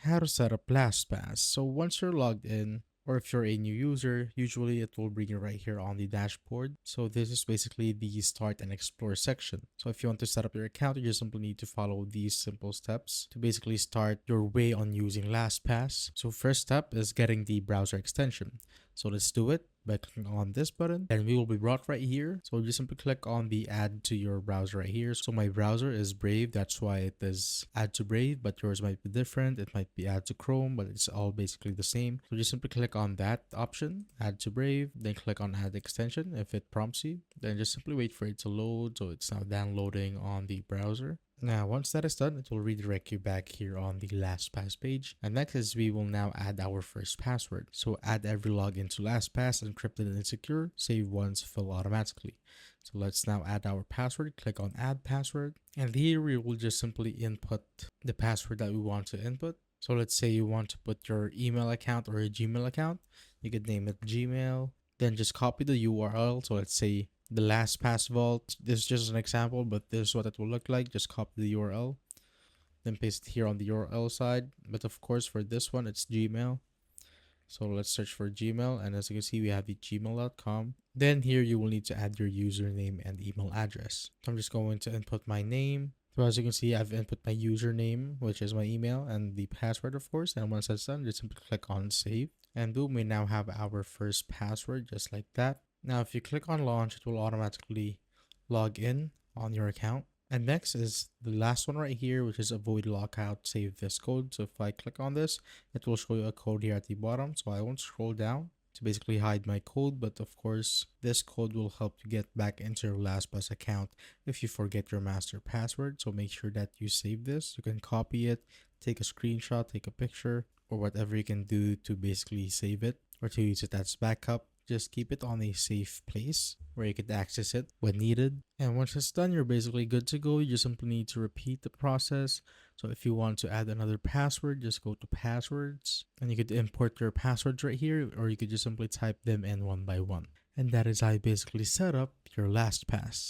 How to set up LastPass. So once you're logged in, or if you're a new user, usually it will bring you right here on the dashboard. So this is basically the start and explore section. So if you want to set up your account, you just simply need to follow these simple steps to basically start your way on using LastPass. So first step is getting the browser extension. So let's do it by clicking on this button, and we will be brought right here. So just simply click on the add to your browser right here. So my browser is Brave, that's why it is add to Brave, but yours might be different. It might be add to Chrome, but it's all basically the same. So just simply click on that option, add to Brave, then click on add extension if it prompts you. Then just simply wait for it to load. So it's now downloading on the browser. Now, once that is done, it will redirect you back here on the LastPass page. And next is we will now add our first password. So add every login to LastPass, encrypted and secure, save once, fill automatically. So let's now add our password, click on add password. And here we will just simply input the password that we want to input. So let's say you want to put your email account or a Gmail account. You could name it Gmail. Then just copy the URL. So let's say the LastPass vault. This is just an example, but this is what it will look like. Just copy the URL, then paste it here on the URL side. But of course, for this one, it's Gmail. So let's search for Gmail, and as you can see, we have the gmail.com. Then here you will need to add your username and email address. So I'm just going to input my name. So as you can see, I've input my username, which is my email, and the password, of course. And once that's done, just simply click on save. And boom, we now have our first password, just like that. Now, if you click on launch, it will automatically log in on your account. And next is the last one right here, which is avoid lockout, save this code. So if I click on this, it will show you a code here at the bottom. So I won't scroll down to basically hide my code. But of course, this code will help you get back into your LastPass account if you forget your master password. So make sure that you save this. You can copy it, take a screenshot, take a picture, or whatever you can do to basically save it or to use it as backup. Just keep it on a safe place where you can access it when needed. And once it's done, you're basically good to go. You just simply need to repeat the process. So if you want to add another password, just go to passwords and you could import your passwords right here, or you could just simply type them in one by one. And that is how you basically set up your LastPass.